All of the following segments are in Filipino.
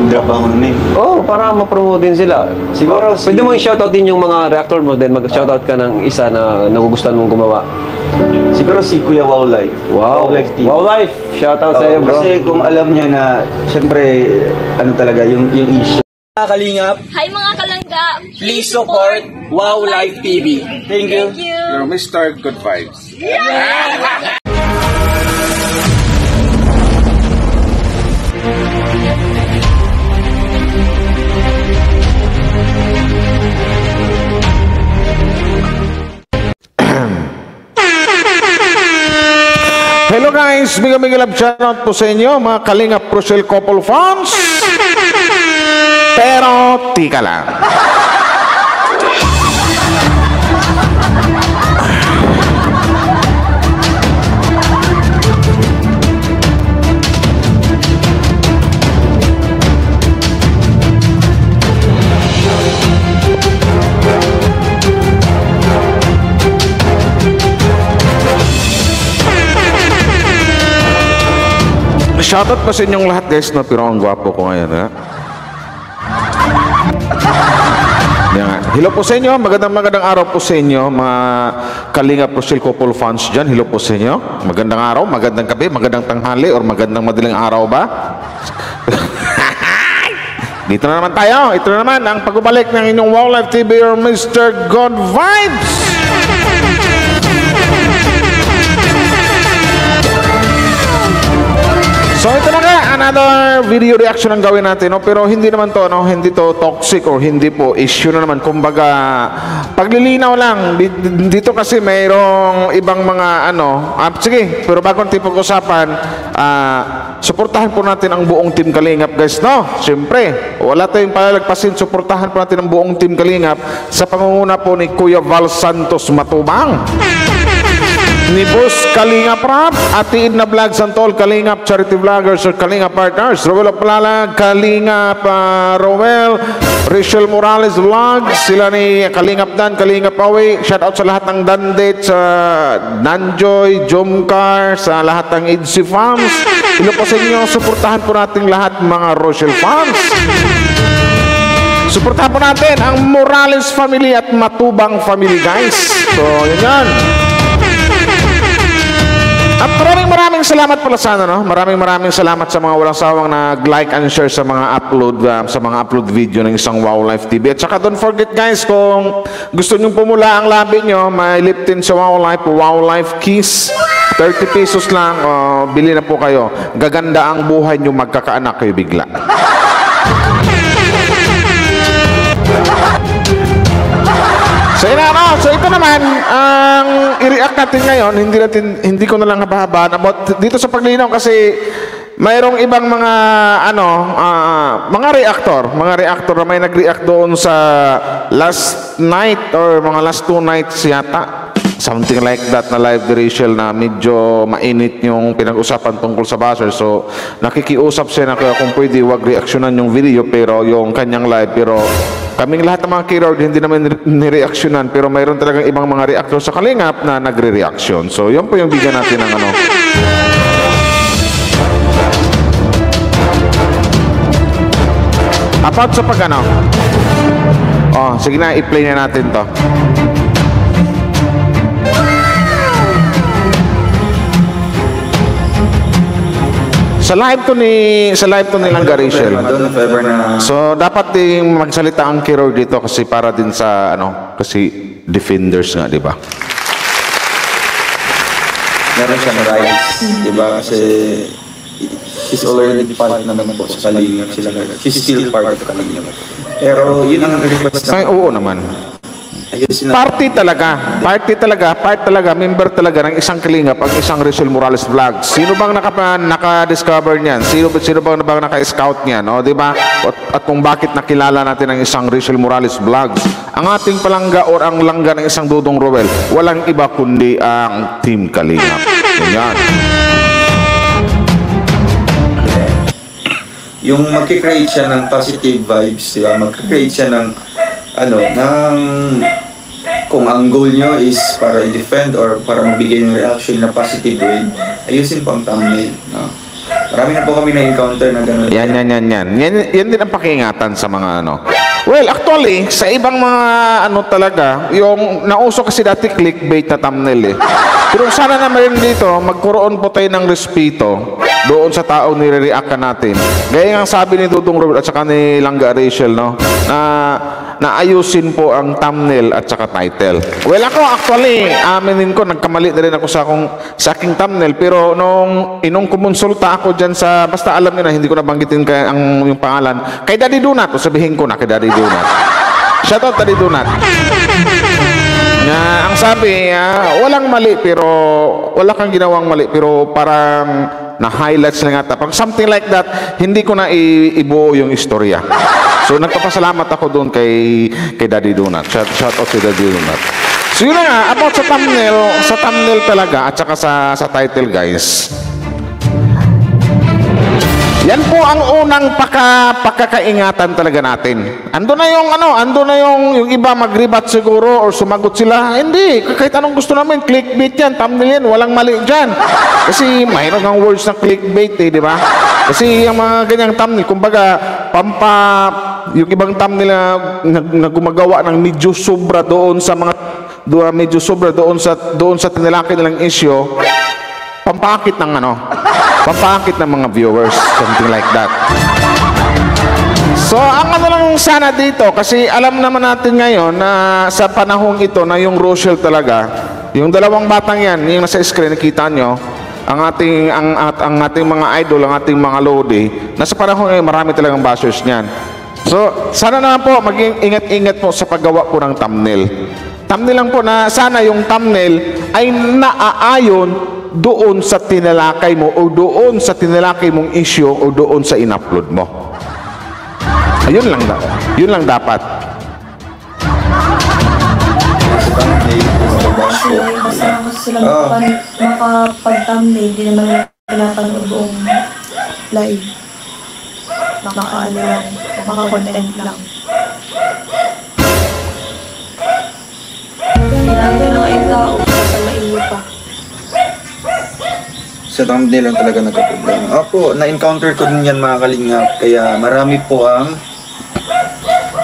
drop ako nun eh. Oo, para ma-promote din sila. Siguro Pwede mo i-shoutout din yung mga reactor mo, then mag-shoutout ka ng isa na nagugustuhan mong gumawa. Siguro si Kuya Wow Life. Wow Life TV. Wow Life! Shoutout sa iyo, bro. Kasi kung alam niya na, syempre, ano talaga, yung issue. Mga kalingap, Hi mga kalangga! please support Wow Life TV. Thank you. Thank you! You're Mr. Good Vibes. Hello guys, Mega Love shoutout po sa inyo, mga Kalingap Rochelle Couple Fans. Pero, tika lang. Shoutout pa sa inyong lahat guys, no? Pero ang gwapo ko ngayon, ha? Yan. Hello po sa inyo, magandang araw po sa inyo, mga Kalingap Rochelle Couple fans dyan. Hello po sa inyo, magandang araw, magandang gabi, magandang tanghali, or magandang madaling araw ba? Dito na naman tayo, ito na naman ang pagbabalik ng inyong Wow Life TV or Mr. Good Vibes. So ito na nga, another video reaction ang gawin natin, no? Pero hindi naman to, no? Hindi to toxic or hindi po issue na naman. Kumbaga, paglilinaw lang. Dito kasi mayroong ibang mga sige, pero bago natin pag-usapan, suportahan po natin ang buong Team Kalingap guys, no? Siyempre, wala tayong palalagpasin, suportahan po natin ang buong Team Kalingap sa pangunguna po ni Kuya Val Santos Matubang, ni Boss Kalingap Rap, Ate Idna Vlog Santol, Kalingap Charity Vloggers or Kalingap Partners, Rowel Plalag, Kalingap Rowel, Rachel Morales Vlog, sila ni Kalingap Dan, Kalingap Awi, shout out sa lahat ng Dandet, sa Nanjoy, Jomcar, sa lahat ng Idsi fans. Ilo po sa inyo, suportahan po natin lahat mga Rochelle fans. Suportahan po natin ang Morales family at Matubang family guys. So yun yan. At maraming salamat pala sa no? Maraming salamat sa mga walang sawang nag-like and share sa mga upload video ng isang Wow Life TV. At saka don't forget guys, kung gusto nyo pumula ang labi nyo, may liptin sa Wow Life Kiss. 30 pesos lang, bili na po kayo. Gaganda ang buhay nyo, magkakaanak kayo bigla. So ito naman ang i-react natin ngayon, hindi ko na lang habahabaan about dito sa paglinaw kasi mayroong ibang mga mga reactor na may nag-react doon sa last night or mga last 2 nights yata. Something like that na live ni Rachel na medyo mainit yung pinag-usapan tungkol sa buzzer. So, nakikiusap siya na kung pwede wag reaksyonan yung video pero yung kanyang live. Pero kaming lahat ng mga keyword hindi naman nireaksyonan pero mayroon talagang ibang mga reactor sa Kalingap na nagre-reaction. So, yun po yung bigyan natin ng About sa sige na, i-play na natin to. Sa live to ni Langga Rachel. So dapat ding magsalita ang Kiro dito kasi para din sa kasi defenders nga, di ba? Meron siyang rights, di ba? Kasi she's already part na naman po sa Kalingap sila. She's still part of Kalingap. Pero yun ang request na. Ay, oo naman. Part talaga, member talaga ng isang Kalingap ang isang Rachel Morales Vlog. Sino bang naka-discover niyan? Sino bang naka-scout niyan? O, di ba? At kung bakit nakilala natin ang isang Rachel Morales Vlogs? Ang ating palangga or ang langga ng isang Dudong Rowel, walang iba kundi ang Team Kalingap. Yan. Yung mag-create siya ng positive vibes, di ba? Mag-create siya ng kung ang goal nyo is para i-defend or para magbigay ng reaction na positive way, ayusin po ang thumbnail, no? Marami na po kami na-encounter na gano'n. Yan din ang pakiingatan sa mga ano. Well, actually, sa ibang mga ano talaga, yung nauso kasi dati clickbait na thumbnail eh. Pero sana naman rin dito, magkaroon po tayo ng respeto doon sa taong nire-react ka natin. Gaya nga sabi ni Dudong Robert at saka ni Langga Rachel, no? Na ayusin po ang thumbnail at saka title. Well, ako actually, aminin ko, nagkamali na rin ako sa aking thumbnail. Pero nung kumonsulta ako dyan sa, basta alam niyo na, hindi ko nabanggitin yung pangalan, kay Daddy Donut, o sabihin ko na kay Daddy Donut. Shoutout Daddy Donut. Ang sabi, walang mali, pero wala kang ginawang mali, pero parang na-highlights lang ata. Pag something like that, hindi ko na ibuo yung istorya. So, nagpapasalamat ako doon kay Daddy Donut. Shout out to Daddy Donut. So, yun na nga, about sa thumbnail talaga, at saka sa title, guys. Yan po ang unang pakakaingatan talaga natin. Ando na yung iba magribat siguro or sumagot sila. Hindi, kahit anong gusto namin, clickbait yan, thumbnail yan, walang mali dyan. Kasi mayroon ng words na clickbait eh, di ba? Kasi yung mga ganyang thumbnail, kumbaga, yung ibang thumbnail na gumagawa ng medyo sobra doon sa tinalaki nilang issue, pampakit ng mga viewers, something like that. So, ang ano lang sana dito, kasi alam naman natin ngayon na sa panahong ito na yung Rochelle talaga, yung dalawang batang yan, yung nasa screen, nakita nyo, ang ating mga idol, ang ating mga lodi, nasa panahon ngayon, marami talagang bashers niyan. So, sana naman po, maging ingat-ingat po sa paggawa po ng thumbnail. Thumbnail lang po na sana yung thumbnail ay naaayon doon sa tinalakay mo o doon sa tinalakay mong issue o doon sa in-upload mo. Ayun lang dapat. Basta sila makapag-thumbnail, hindi naman pinapanood buong live. Maka-content lang. Kailangan ng mga tao basta mainyo pa. Sa thumbnail lang talaga nagka-problema. Ako, na-encounter ko din yan mga kalingap. Kaya marami po ang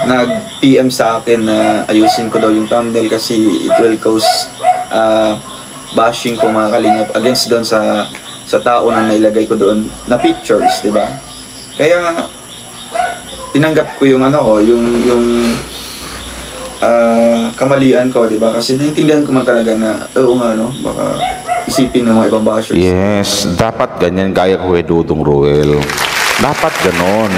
nag-PM sa akin na ayusin ko daw yung thumbnail kasi it will cause bashing po mga kalingap against doon sa tao na nailagay ko doon na pictures, di ba? Kaya tinanggap ko yung kamalian ko, di ba? Kasi naiintindihan ko man talaga na baka isipin ng mga ibang bashers. Yes, dapat ganyan gaya ko kay Dudong Roel. Dapat ganon.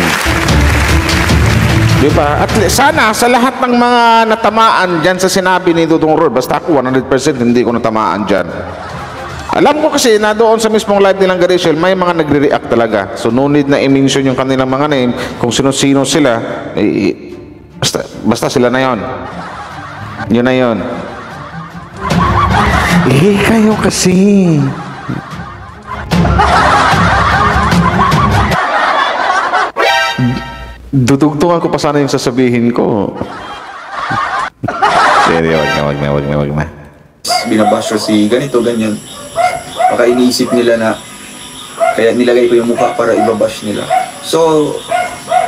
Di ba? At sana sa lahat ng mga natamaan dyan sa sinabi ni Dudong Roel, basta ako 100% hindi ko natamaan dyan. Alam ko kasi na doon sa mismong live nilang Garishel, may mga nagre-react talaga. So no need na i-mention yung kanilang mga name, kung sino-sino sila, basta sila na yon. Yun na yon. Kayo kasi. Dudugtungan ko pa sana yung sasabihin ko. Wag na. Binabasher si ganito, ganyan. Baka iniisip nila na kaya nilagay ko yung mukha para ibabash nila. So,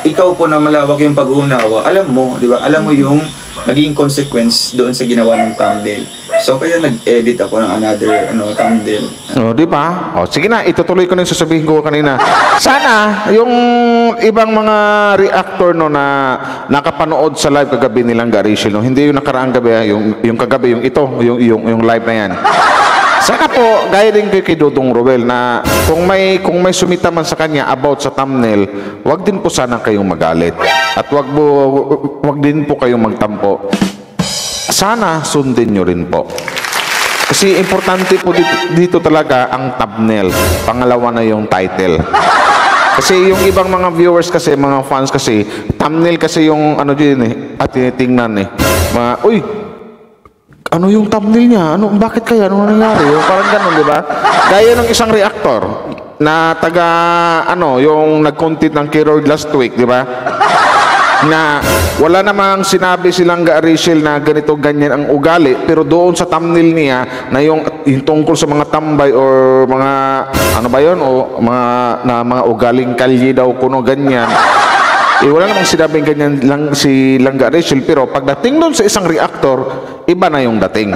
ikaw po na malawak yung pag-uunawa, alam mo, di ba? Alam mo yung naging consequence doon sa ginawa ng thumbnail. So, kaya nag-edit ako ng another thumbnail. Di ba? Sige na, itutuloy ko na yung sasabihin ko kanina. Sana, yung ibang mga reactor na nakapanood sa live kagabi nilang Garishel, hindi yung nakaraang gabi, yung kagabi, yung live na yan. Saka po, gaya din kay Dudong Roel na kung may sumita man sa kanya about sa thumbnail, wag din po sana kayong magalit. At wag din po kayong magtampo. Sana sundin nyo rin po. Kasi importante po dito talaga ang thumbnail. Pangalawa na yung title. Kasi yung ibang mga viewers kasi, mga fans kasi, thumbnail kasi yung at tinitingnan uy, ano yung thumbnail niya? Bakit kaya? Ano nangyari? Parang ganun, di ba? Gaya ng isang reactor na yung nag-content ng Keroid last week, di ba? na wala namang sinabi silang Rachel na ganito ganyan ang ugali, pero doon sa thumbnail niya na yung tungkol sa mga tambay or mga ano ba yun o mga ugaling kalye daw kuno ganyan, wala namang sinabing ganyan lang si Langga Rachel, pero pagdating doon sa isang reactor, iba na yung dating.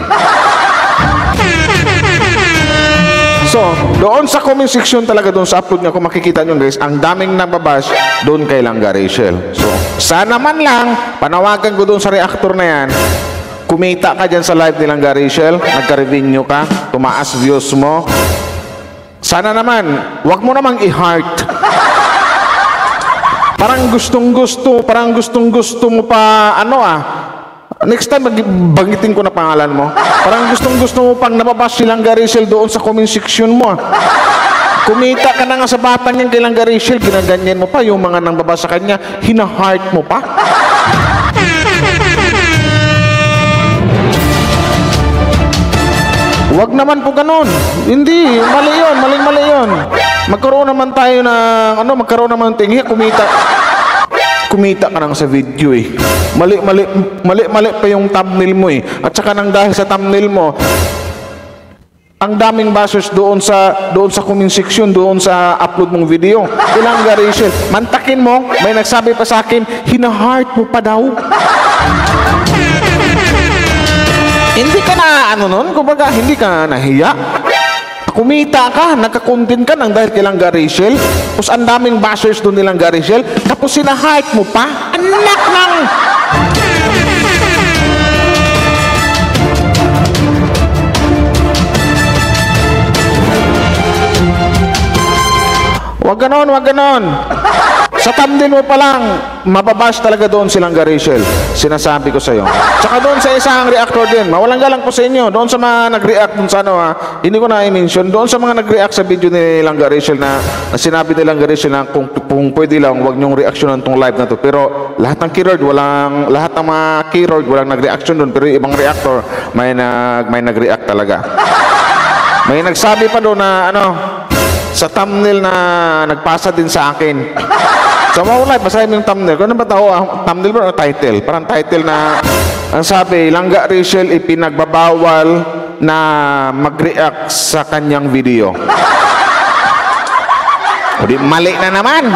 So, doon sa comment section talaga, doon sa upload niya, kung makikita nyo guys, ang daming nababash doon kay Langga Rachel. So, sana man lang, panawagan ko doon sa reactor na yan, kumita ka dyan sa live ni Langga Rachel, nagka-revenue ka, tumaas views mo. Sana naman, wag mo namang i-heart. Parang gustong-gusto mo pa, next time, banggitin ko na pangalan mo. Parang gustong-gusto mo pang nababash si Langga Rachel doon sa comment section mo. Kumita ka na nga sa bata niyan kay Langga Rachel, ginaganyan mo pa yung mga nang babasa sa kanya, hina-heart mo pa. Wag naman po ganun. Hindi, mali yun, maling-mali yun. Magkaroon naman tayo ng, magkaroon naman tingin, kumita ka lang sa video eh. Mali pa yung thumbnail mo eh. At saka nang dahil sa thumbnail mo, ang daming bashers doon sa comment section, doon sa upload mong video. Langga Rachel, mantakin mo, may nagsabi pa sa akin, hina-heart mo pa daw. Hindi ka na kumbaga hindi ka nahiya. Kumita ka, nagka-content ka nang dahil kay Langga Rachel, tapos ang daming bashers doon ni Langga Rachel, tapos sina-hype mo pa, anak ng... Wag ganon. Sa thumbnail mo pa lang, mababash talaga doon si Langga Rachel. Sinasabi ko sa iyo. Tsaka doon sa isang reactor din, mawalang galang po sa inyo. Doon sa mga nag-react doon sa hindi ko na i-mention. Doon sa mga nag-react sa video ni Langga Rachel na sinabi ni Langga Rachel na kung pwede lang, huwag niyong reaksyonan tong live na to. Pero lahat ng keyword, lahat ng mga keyword, walang nag-reaction doon. Pero ibang reactor, may nag-react talaga. May nagsabi pa doon na sa thumbnail na nagpasa din sa akin. So, maulay, basahin mo yung thumbnail. Kung ano ba tao, thumbnail ba o title? Parang title na, ang sabi, Langga Rachel ipinagbabawal na mag-react sa kanyang video. O di, mali na naman.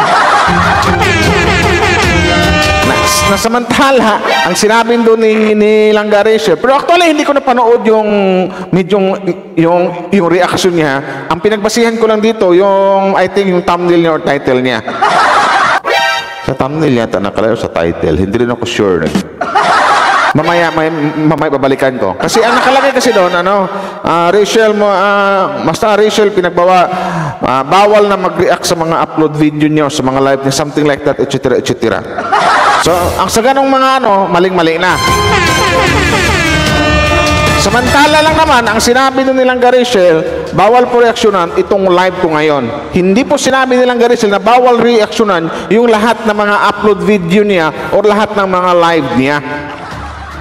Nasamantala, ang sinabi doon ni Langga Rachel, pero actually hindi ko napanood yung reaction niya. Ang pinagbasihan ko lang dito, I think yung thumbnail niya or title niya. Sa thumbnail yata nakalagay sa title, hindi rin ako sure. Mamaya babalikan ko. Kasi ang nakalagay kasi doon, Rachel basta Rachel bawal na mag-react sa mga upload video niyo, sa mga live niya, something like that, etc. etc. So, ang sa ganong mga maling-mali na. Samantala lang naman, ang sinabi doon nilang Rachel, bawal po reaksyonan itong live ko ngayon. Hindi po sinabi nilang Rachel na bawal reaksyonan yung lahat ng mga upload video niya o lahat ng mga live niya.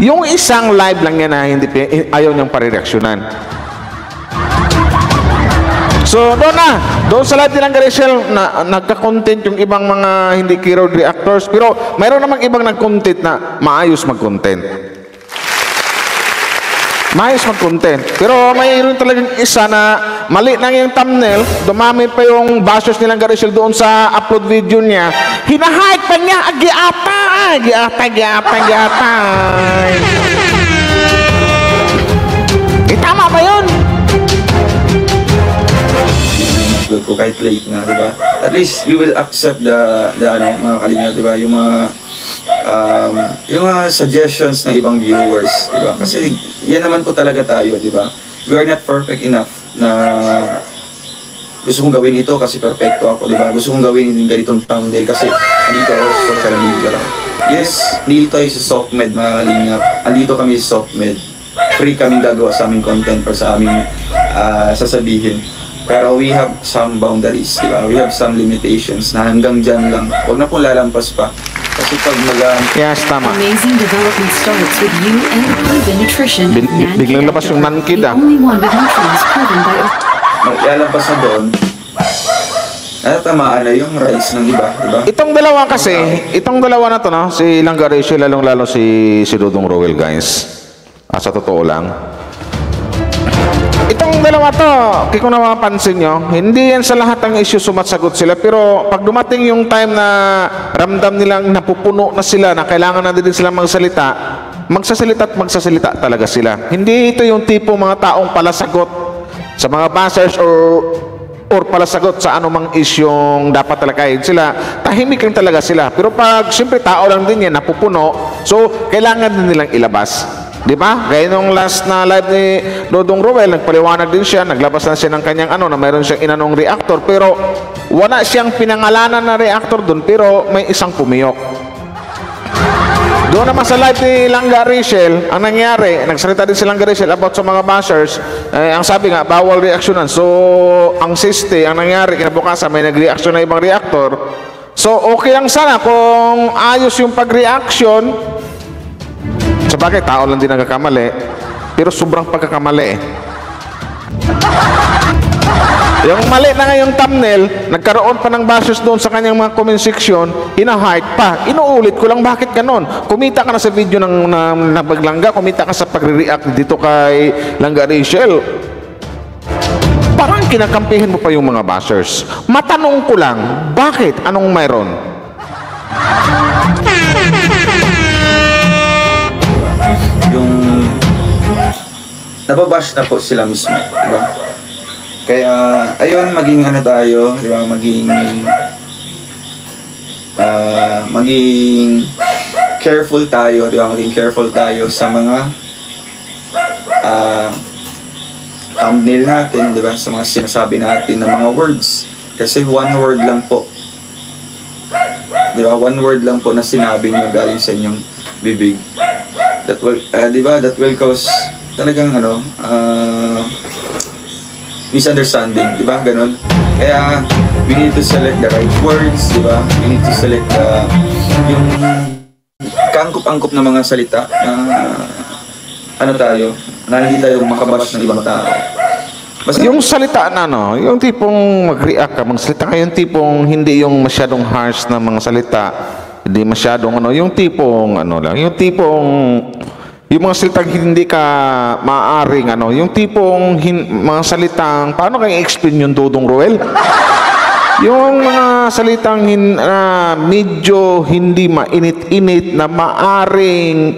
Yung isang live lang niya na ayaw niyang pare-reaksyonan. So, doon sa live nilang Rachel, nagka-content yung ibang mga hindi keyword reactors, pero mayroon namang ibang nag-content na maayos mag-content. Pero mayroon talagang isa na mali na yung thumbnail, dumami pa yung bashers nilang Rachel doon sa upload video niya. Hinahype pa niya, agiatay. Tama ba yun? Ko kahit late na, di ba? At least we will accept the mga kalinga, di ba? Yung mga suggestions ng ibang viewers, di ba? Kasi yan naman po talaga tayo, di ba? We are not perfect enough na gusto kong gawin ito kasi perfecto ako, di ba? Gusto kong gawin yung ganitong thumbnail kasi andito ako sa social media lang. Yes, dito tayo sa SoftMed, mga kalinga. Andito kami sa SoftMed. Free kaming gagawa sa aming content para sa aming sasabihin. Pero we have some boundaries, di ba? We have some limitations na hanggang dyan lang. Huwag na pong lalampas pa. Kasi pag yes, tama. Amazing development starts with you and proven nutrition. Biglang labas yung nankid, The only one with nutrients proven by maglalampas na doon, Natamaan na yung rights ng iba, di ba? Itong dalawa kasi, itong dalawa na to, no? Si Langga Rachel, lalong-lalo si Dudong Roel, guys. Sa totoo lang. Itong dalawa to, kaya kung napapansin nyo, hindi yan sa lahat ng issue sumasagot sila. Pero pag dumating yung time na ramdam nilang napupuno na sila, na kailangan na din sila magsalita, magsasalita at magsasalita talaga sila. Hindi ito yung tipo mga taong palasagot sa mga bashers or palasagot sa anumang isyong dapat talakayin sila. Tahimik lang talaga sila. Pero pag siyempre tao lang din yan, napupuno, so kailangan din nilang ilabas. Di ba? Kaya nung last na live ni Dudong Roel, nagpaliwanag din siya, naglabas na siya ng kanyang na mayroon siyang inanong reactor, pero wala siyang pinangalanan na reactor doon, pero may isang pumiyok. Doon naman sa live ni Langga Rachel, ang nangyari, nagsalita din si Langga Rachel about sa mga bashers, ang sabi nga, bawal reaksyonan. So, ang siste, ang nangyari, kinabukasan, may nag-reaction na ibang reactor. So, okay lang sana kung ayos yung pag-reaction. Sa bagay, tao lang din nagkakamali, pero sobrang pagkakamali eh. Yung mali na ngayong thumbnail, nagkaroon pa ng bashers doon sa kanyang mga comment section, hina-heart pa. Inuulit ko lang, bakit ganon? Kumita ka na sa video ng Paglangga, kumita ka sa pagre-react dito kay Langga Rachel. Parang kinakampihin mo pa yung mga bashers. Matanong ko lang, bakit? Anong mayroon? Yung nababash na po sila mismo, di ba? Kaya ayun, maging ano tayo, di ba? Maging careful tayo, di ba? Maging careful tayo sa mga thumbnail natin, di ba? Sa mga sinasabi natin na mga words. Kasi one word lang po. Di ba? One word lang po na sinabi niyo galing sa inyong bibig. That will, di ba? That will cause talagang misunderstanding, di ba? Ganon. Kaya we need to select the right words, di ba? We need to select yung kaangkop-angkop na mga salita na na hindi tayo makabash ng ibang tao. Basta Yung salita na yung tipong mag-react ka, magsalita ka, yung tipong hindi yung masyadong harsh na mga salita, hindi masyadong yung tipong lang, yung tipong yung mga salitang hindi ka maaaring yung tipong mga salitang, paano kayo explain yung Dudong Roel? Yung mga salitang medyo hindi mainit-init na maaring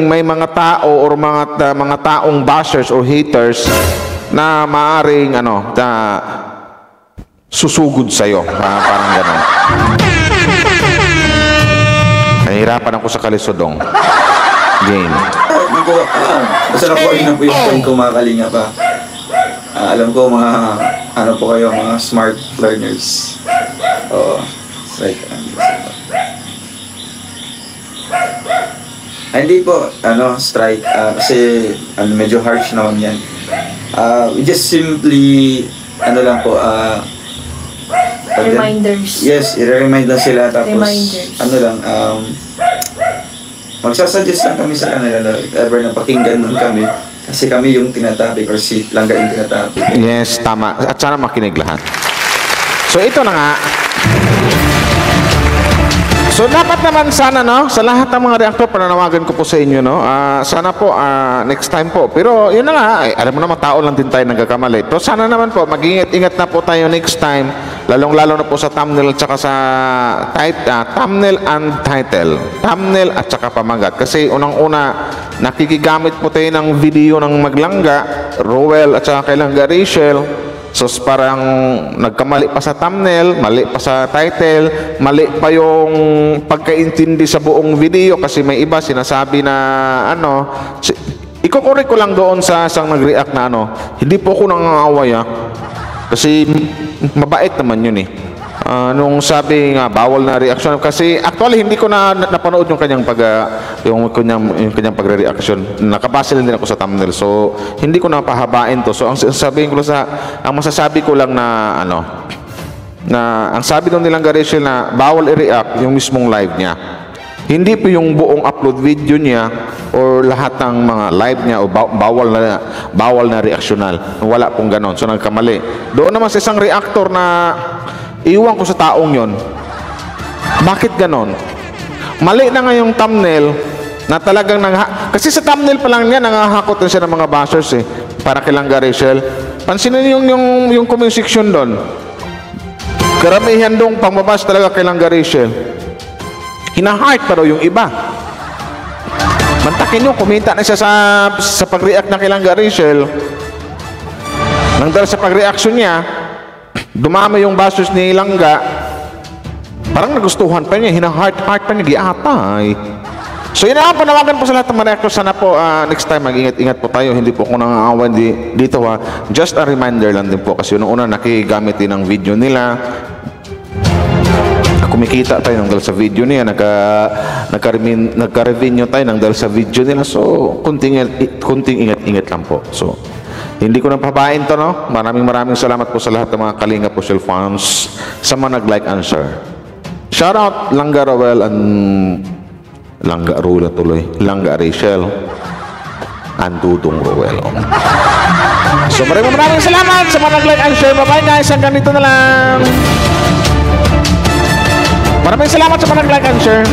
may mga tao or mga taong bashers or haters na maaring susugod sa'yo. Parang gano'n. Nahihirapan ako sa kalisodong game. basta nakuha na po yung point ko, mga kalinga pa. Alam ko mga po kayo, mga smart learners. Like hindi po strike kasi medyo harsh naman yan. We just simply lang po Reminders. yes, i-remind lang sila, tapos Reminders. magsasuggest lang kami sa kanila if ever na pakinggan nun kami, kasi kami yung tinatapik or si Langga yung tinatapik. Yes, tama. At sana makinig lahat. So ito na nga. So dapat naman sana sa lahat ng mga reactor, pananawagan ko po sa inyo sana po next time po. Pero yun na nga, alam mo naman, tao lang din tayo nagkakamali. Pero sana naman po mag-ingat-ingat na po tayo next time, lalong-lalo na po sa thumbnail at saka sa thumbnail and title. Thumbnail at saka pamagat. Kasi unang-una, nakikigamit po tayo ng video ng Maglangga, Roel at saka kay Langga Rachel. So parang nagkamali pa sa thumbnail, mali pa sa title, mali pa yung pagkaintindi sa buong video, kasi may iba sinasabi na ikukorek ko lang doon sa isang nag-react na hindi po ako nangangaaway kasi mabait naman yun nung sabi nga bawal na reaction, kasi actually hindi ko na napanood yung kanyang kanyang pagre-reaction. Nakabase lang din ako sa thumbnail, so hindi ko na pahabain to. So ang masasabi ko lang na ang sabi doon nilang Rachel na bawal i-react yung mismong live niya. Hindi po yung buong upload video niya or lahat ng mga live niya o bawal na reactional. Wala pong ganon. So nagkamali. Doon naman sa isang reactor na iwan ko sa taong yon. Bakit ganon? Mali na nga yung thumbnail na talagang kasi sa thumbnail pa lang niya nangahakot na siya ng mga bashers eh. Para kay Langga Rachel. Pansinin yung comment section doon. Karamihan dong pangbabash talaga kay Langga Rachel. Hina-heart pa daw yung iba. Mantakin nyo, kumita na siya sa pag-react na kay Langga Rachel. Nang dahil sa pag-reaction niya, dumami yung bashers ni Langga. Parang nagustuhan pa niya, hina-heart pa niya, giatay. So yun na, panawagan po sa lahat ng mga reactors. Sana po next time mag-ingat-ingat po tayo. Hindi po ako nangangawan dito ha. Just a reminder lang din po. Kasi noong una nakigamit din ang video nila. Kumikita tayo ng dahil sa video niya. Nagka-revenue tayo ng dahil sa video nila. So kunting ingat-ingat lang po. So hindi ko na pabain to, no? Maraming salamat po sa lahat ng mga Kalinga Puzzle fans sa mga nag-like and share. Shout out Langga Roel and Langga Rula tuloy. Langga Rachel and Dudong Roel. So maraming salamat sa mga nag-like and share. Bye guys, hanggang dito na lang. Maraming salamat sa mga nag-like and share.